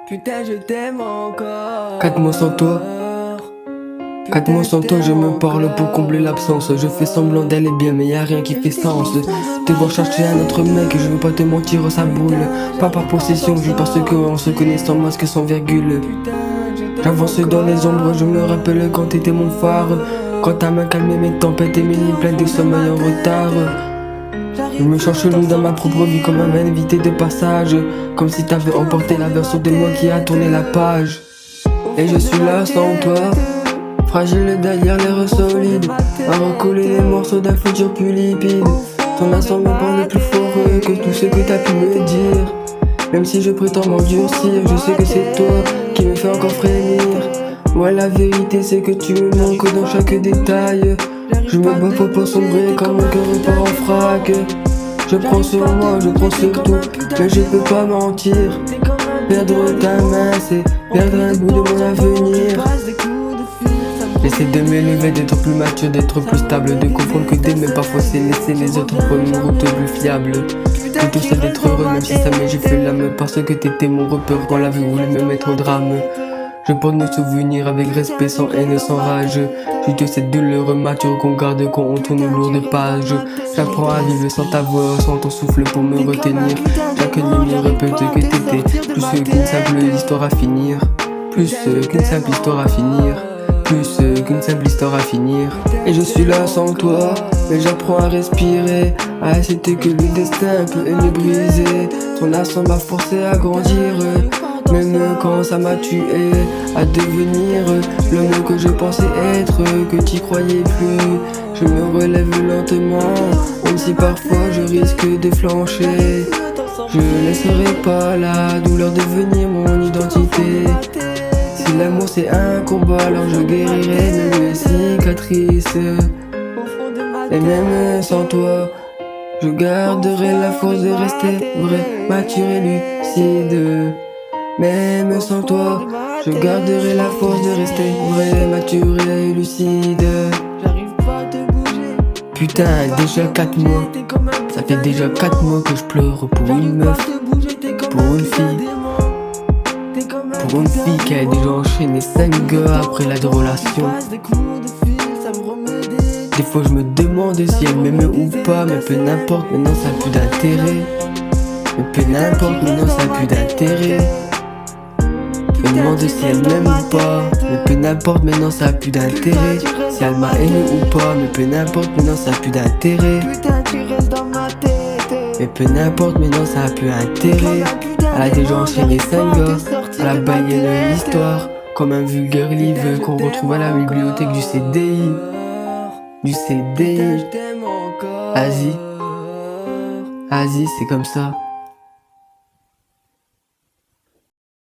Putain, je t'aime encore. 4 mois sans toi. 4 mois sans toi, je me parle pour combler l'absence. Je fais semblant d'aller bien, mais y'a rien qui fait sens. Te voir chercher un autre mec, je veux pas te mentir, ça brûle. Pas par possession, juste parce qu'on se connaît sans masque, sans virgule. J'avance dans les ombres, je me rappelle quand t'étais mon phare. Quand ta main calmait mes tempêtes et mes nuits pleines de sommeil en retard. Je me sens chelou dans ma propre vie comme un invité de passage. Comme si t'avais emporté la version de moi qui a tourné la page. Et je suis là sans toi, fragile derrière l'air solide, à recoller les morceaux d'un futur plus limpide. Ton accent me parle plus fort que tout ce que t'as pu me dire. Même si je prétends m'endurcir, je sais que c'est toi qui me fait encore frémir. Ouais, la vérité c'est que tu me manques dans chaque détail. Je me bats pour pas sombrer quand mon cœur repart en frac. Je prends sur moi, je prends sur tout, mais je peux pas mentir. Perdre ta main, c'est perdre un bout de mon avenir. J'essaie de m'élever, d'être plus mature, d'être plus stable, de comprendre que d'aimer parfois c'est laisser les autres prendre une route plus fiable. Plutôt c'est d'être heureux même si ça m'est j'ai fait l'âme, parce que t'étais mon repère quand la vie voulait me mettre au drame. Je porte nos souvenirs avec respect, sans haine, sans rage. Juste cette douleur mature qu'on garde quand on tourne une lourde page. J'apprends à vivre sans ta voix, sans ton souffle pour me retenir. Chaque nuit me répète que t'étais plus qu'une simple histoire à finir. Plus qu'une simple histoire à finir. Plus qu'une simple histoire à finir. Et je suis là sans toi, mais j'apprends à respirer, à accepter que le destin peut me briser. Ton accent m'a forcé à grandir, même quand ça m'a tué, à devenir l'homme que je pensais être, que t'y croyais plus. Je me relève lentement, même si parfois je risque de flancher. Je laisserai pas la douleur devenir mon identité. Si l'amour c'est un combat, alors je guérirai mes cicatrices. Et même sans toi, je garderai la force de rester vrai, mature et lucide. Même sans toi, je garderai la force de rester vrai, mature et lucide. Putain, déjà 4 mois. Ça fait déjà 4 mois que je pleure pour une meuf, pour une fille. Pour une fille qui a déjà enchaîné 5 gars après la relation. Des fois je me demande si elle m'aime ou pas, mais peu n'importe, maintenant ça a plus d'intérêt. Mais peu n'importe, maintenant ça a plus d'intérêt. Je me demande si elle m'aime ou pas, mais peu n'importe, maintenant ça a plus d'intérêt. Si elle m'a aimé ou pas, mais peu n'importe, maintenant ça a plus d'intérêt. Mais peu n'importe, maintenant ça a plus d'intérêt. Elle a déjà enchaîné 5 gars, elle a baillé de l'histoire, comme un vulgaire livre qu'on retrouve à la bibliothèque du CDI. Du CDI. Asie, c'est comme ça.